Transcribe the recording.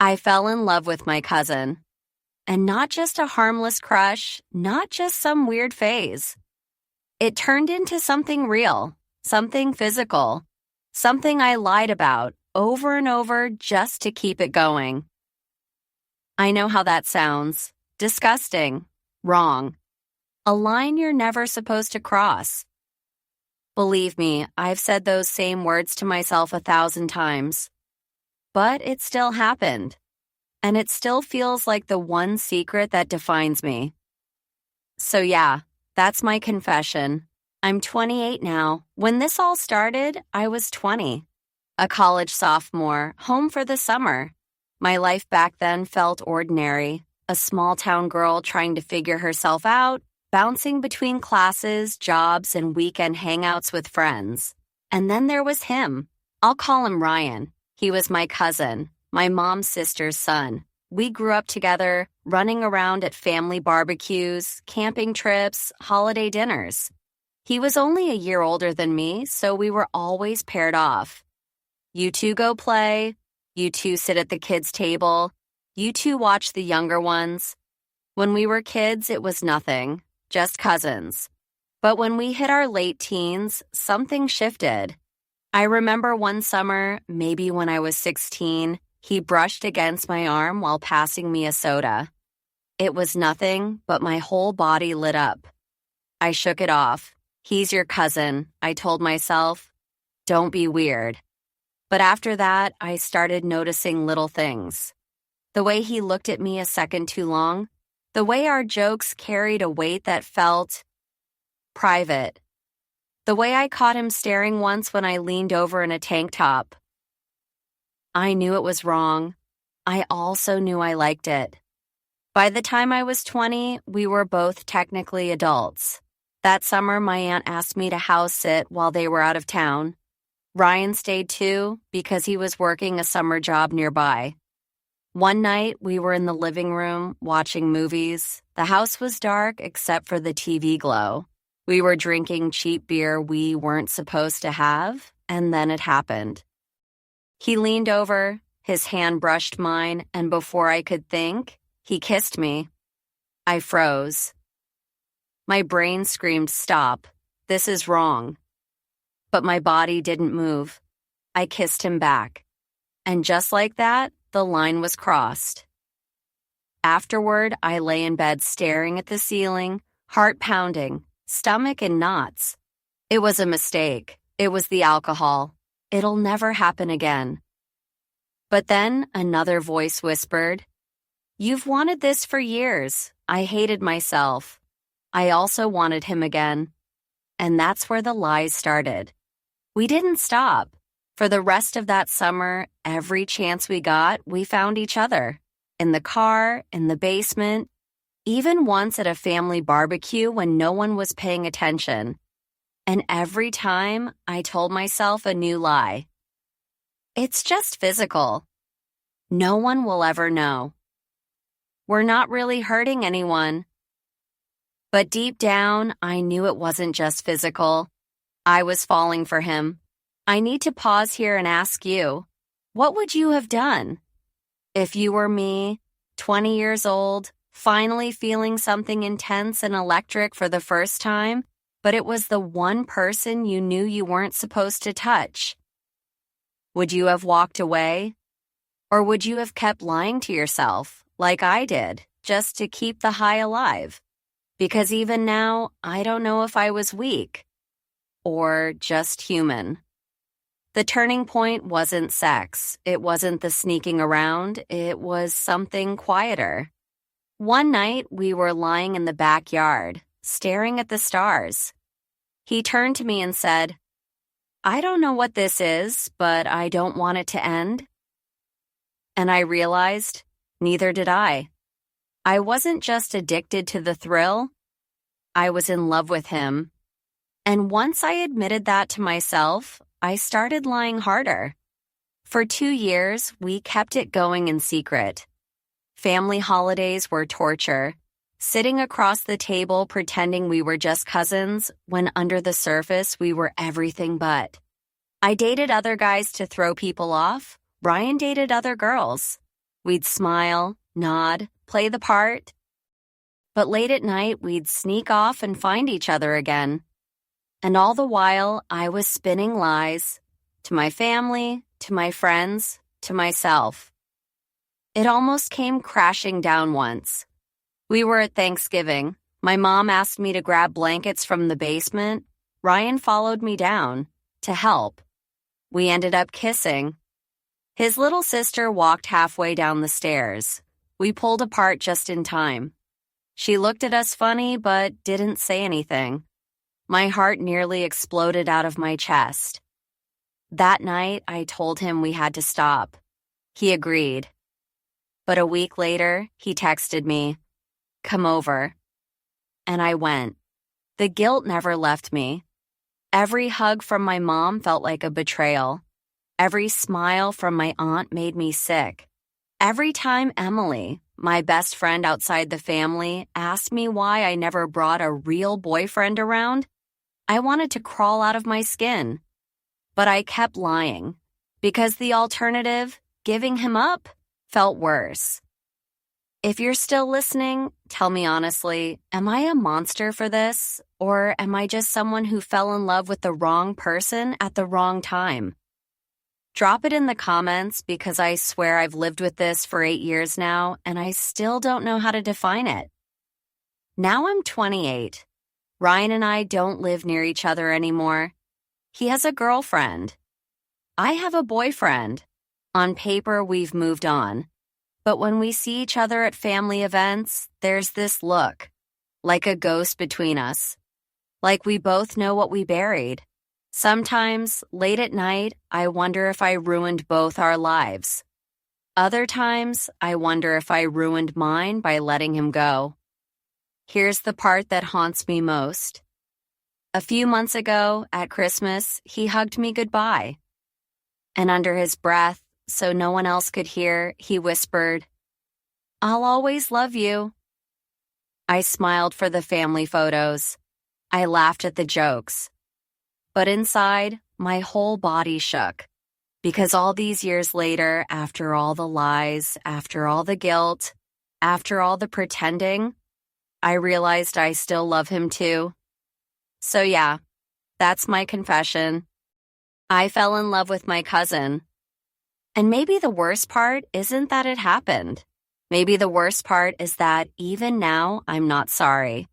I fell in love with my cousin. And not just a harmless crush, not just some weird phase. It turned into something real, something physical, something I lied about over and over just to keep it going. I know how that sounds. Disgusting. Wrong. A line you're never supposed to cross. Believe me, I've said those same words to myself 1,000 times. But it still happened. And it still feels like the one secret that defines me. So yeah, that's my confession. I'm 28 now. When this all started, I was 20. A college sophomore, home for the summer. My life back then felt ordinary. A small-town girl trying to figure herself out, bouncing between classes, jobs, and weekend hangouts with friends. And then there was him. I'll call him Ryan. He was my cousin, my mom's sister's son. We grew up together, running around at family barbecues, camping trips, holiday dinners. He was only a year older than me, so we were always paired off. You two go play. You two sit at the kids' table. You two watch the younger ones. When we were kids, it was nothing, just cousins. But when we hit our late teens, something shifted. I remember one summer, maybe when I was 16, he brushed against my arm while passing me a soda. It was nothing, but my whole body lit up. I shook it off. He's your cousin, I told myself. Don't be weird. But after that, I started noticing little things. The way he looked at me a second too long. The way our jokes carried a weight that felt private. The way I caught him staring once when I leaned over in a tank top. I knew it was wrong. I also knew I liked it. By the time I was 20, we were both technically adults. That summer, my aunt asked me to house sit while they were out of town. Ryan stayed too because he was working a summer job nearby. One night, we were in the living room watching movies. The house was dark except for the TV glow. We were drinking cheap beer we weren't supposed to have, and then it happened. He leaned over, his hand brushed mine, and before I could think, he kissed me. I froze. My brain screamed, "Stop. This is wrong." But my body didn't move. I kissed him back. And just like that, the line was crossed. Afterward, I lay in bed staring at the ceiling, heart pounding, stomach in knots. It was a mistake. It was the alcohol. It'll never happen again. But then another voice whispered, "You've wanted this for years." I hated myself. I also wanted him again. And that's where the lies started. We didn't stop. For the rest of that summer, every chance we got, we found each other. In the car, in the basement, even once at a family barbecue when no one was paying attention. And every time, I told myself a new lie. It's just physical. No one will ever know. We're not really hurting anyone. But deep down, I knew it wasn't just physical. I was falling for him. I need to pause here and ask you, what would you have done? If you were me, 20 years old, finally feeling something intense and electric for the first time, but it was the one person you knew you weren't supposed to touch. Would you have walked away? Or would you have kept lying to yourself, like I did, just to keep the high alive? Because even now, I don't know if I was weak or just human. The turning point wasn't sex. It wasn't the sneaking around. It was something quieter. One night, we were lying in the backyard, staring at the stars. He turned to me and said, "I don't know what this is, but I don't want it to end." And I realized, neither did I. I wasn't just addicted to the thrill. I was in love with him. And once I admitted that to myself, I started lying harder. For 2 years, we kept it going in secret. Family holidays were torture, sitting across the table pretending we were just cousins when under the surface we were everything but. I dated other guys to throw people off. Ryan dated other girls. We'd smile, nod, play the part. But late at night, we'd sneak off and find each other again. And all the while, I was spinning lies to my family, to my friends, to myself. It almost came crashing down once. We were at Thanksgiving. My mom asked me to grab blankets from the basement. Ryan followed me down to help. We ended up kissing. His little sister walked halfway down the stairs. We pulled apart just in time. She looked at us funny but didn't say anything. My heart nearly exploded out of my chest. That night, I told him we had to stop. He agreed. But a week later, he texted me, "Come over." And I went. The guilt never left me. Every hug from my mom felt like a betrayal. Every smile from my aunt made me sick. Every time Emily, my best friend outside the family, asked me why I never brought a real boyfriend around, I wanted to crawl out of my skin. But I kept lying, because the alternative, giving him up, felt worse. If you're still listening, tell me honestly, am I a monster for this? Or am I just someone who fell in love with the wrong person at the wrong time? Drop it in the comments, because I swear I've lived with this for 8 years now, and I still don't know how to define it. Now I'm 28. Ryan and I don't live near each other anymore. He has a girlfriend. I have a boyfriend. On paper, we've moved on. But when we see each other at family events, there's this look, like a ghost between us. Like we both know what we buried. Sometimes, late at night, I wonder if I ruined both our lives. Other times, I wonder if I ruined mine by letting him go. Here's the part that haunts me most. A few months ago, at Christmas, he hugged me goodbye. And under his breath, so no one else could hear, he whispered, "I'll always love you." I smiled for the family photos. I laughed at the jokes. But inside, my whole body shook. Because all these years later, after all the lies, after all the guilt, after all the pretending, I realized I still love him too. So yeah, that's my confession. I fell in love with my cousin. And maybe the worst part isn't that it happened. Maybe the worst part is that even now, I'm not sorry.